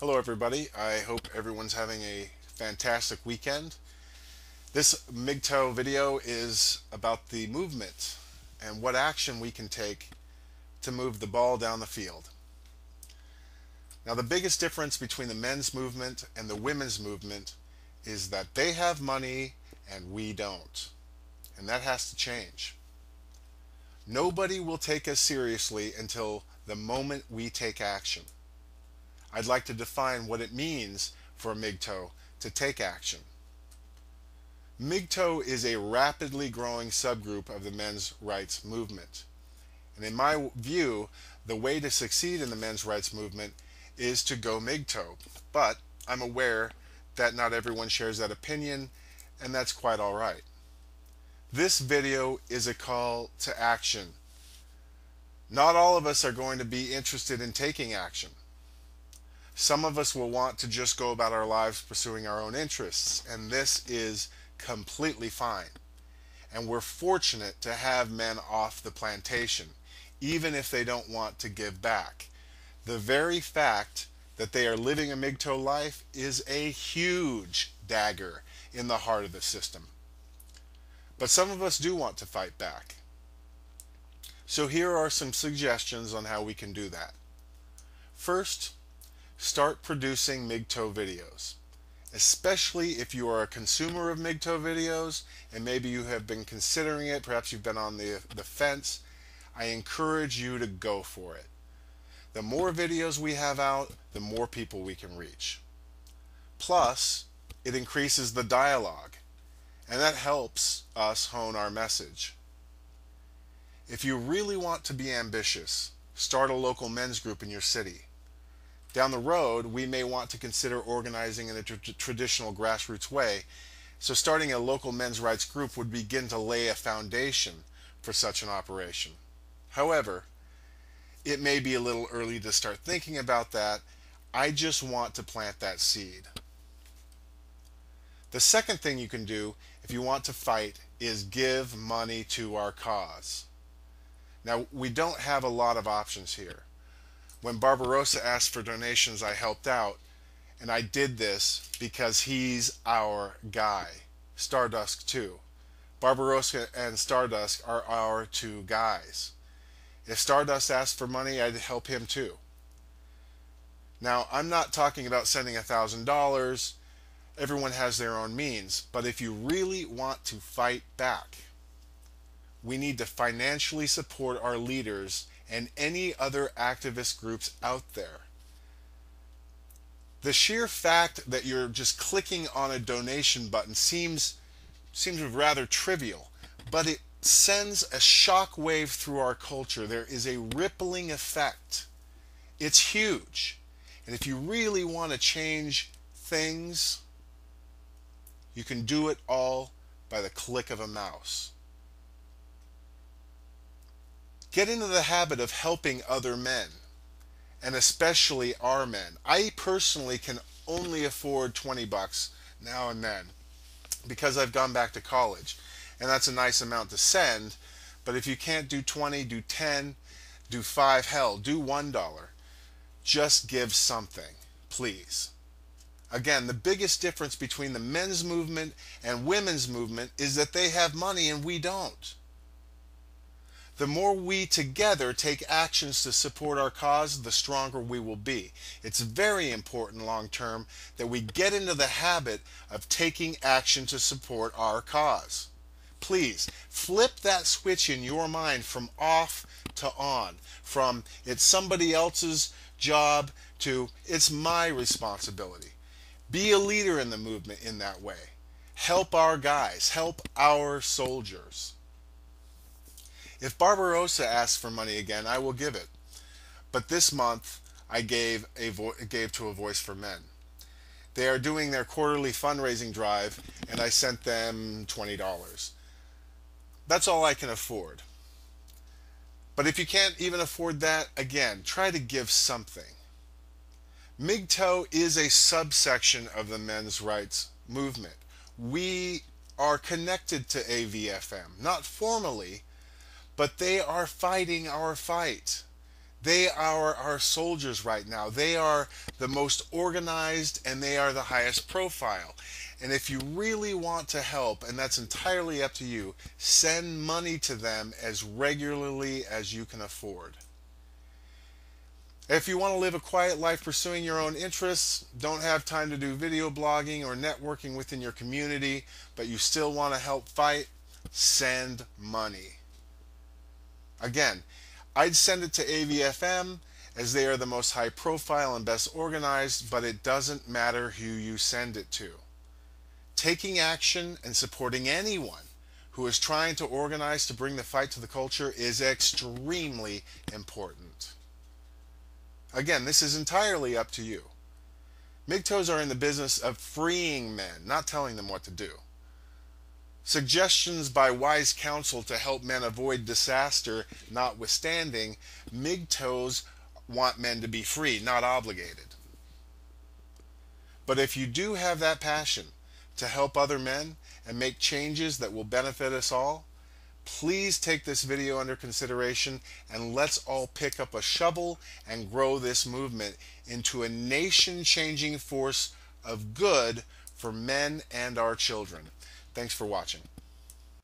Hello, everybody. I hope everyone's having a fantastic weekend. This MGTOW video is about the movement and what action we can take to move the ball down the field. Now, the biggest difference between the men's movement and the women's movement is that they have money and we don't. And that has to change. Nobody will take us seriously until the moment we take action. I'd like to define what it means for a MGTOW to take action. MGTOW is a rapidly growing subgroup of the men's rights movement. And in my view, the way to succeed in the men's rights movement is to go MGTOW. But I'm aware that not everyone shares that opinion, and that's quite all right. This video is a call to action. Not all of us are going to be interested in taking action. Some of us will want to just go about our lives pursuing our own interests, and this is completely fine. And we're fortunate to have men off the plantation, even if they don't want to give back. The very fact that they are living a MGTOW life is a huge dagger in the heart of the system. But some of us do want to fight back. So here are some suggestions on how we can do that. First, start producing MGTOW videos, especially if you are a consumer of MGTOW videos and maybe you have been considering it, perhaps you've been on the fence. I encourage you to go for it. The more videos we have out, the more people we can reach. Plus, it increases the dialogue, and that helps us hone our message. If you really want to be ambitious, start a local men's group in your city. Down the road, we may want to consider organizing in a traditional grassroots way, so starting a local men's rights group would begin to lay a foundation for such an operation. However, it may be a little early to start thinking about that. I just want to plant that seed. The second thing you can do if you want to fight is give money to our cause. Now, we don't have a lot of options here. When Barbarossa asked for donations, I helped out, and I did this because he's our guy. Stardust too. Barbarossa and Stardust are our two guys. If Stardust asked for money, I'd help him too. Now, I'm not talking about sending $1,000. Everyone has their own means, but if you really want to fight back, we need to financially support our leaders and any other activist groups out there. The sheer fact that you're just clicking on a donation button seems rather trivial, but it sends a shock wave through our culture. There is a rippling effect. It's huge. And if you really want to change things, you can do it all by the click of a mouse. Get into the habit of helping other men, and especially our men. I personally can only afford 20 bucks now and then because I've gone back to college, and that's a nice amount to send. But if you can't do 20, do 10, do 5, hell, do $1. Just give something, please. Again, the biggest difference between the men's movement and women's movement is that they have money and we don't. The more we together take actions to support our cause, the stronger we will be. It's very important long term that we get into the habit of taking action to support our cause. Please, flip that switch in your mind from off to on, from it's somebody else's job to it's my responsibility. Be a leader in the movement in that way. Help our guys, help our soldiers. If Barbarossa asks for money again, I will give it. But this month, I gave to a Voice for Men. They are doing their quarterly fundraising drive, and I sent them $20. That's all I can afford. But if you can't even afford that, again, try to give something. MGTOW is a subsection of the men's rights movement. We are connected to AVFM, not formally, but they are fighting our fight. They are our soldiers right now. They are the most organized and they are the highest profile. And if you really want to help, and that's entirely up to you, send money to them as regularly as you can afford. If you want to live a quiet life pursuing your own interests, don't have time to do video blogging or networking within your community, but you still want to help fight, send money. Again, I'd send it to AVFM as they are the most high profile and best organized, but it doesn't matter who you send it to. Taking action and supporting anyone who is trying to organize to bring the fight to the culture is extremely important. Again, this is entirely up to you. MGTOWs are in the business of freeing men, not telling them what to do. Suggestions by wise counsel to help men avoid disaster notwithstanding, MGTOWs want men to be free, not obligated. But if you do have that passion to help other men and make changes that will benefit us all, please take this video under consideration and let's all pick up a shovel and grow this movement into a nation-changing force of good for men and our children. Thanks for watching.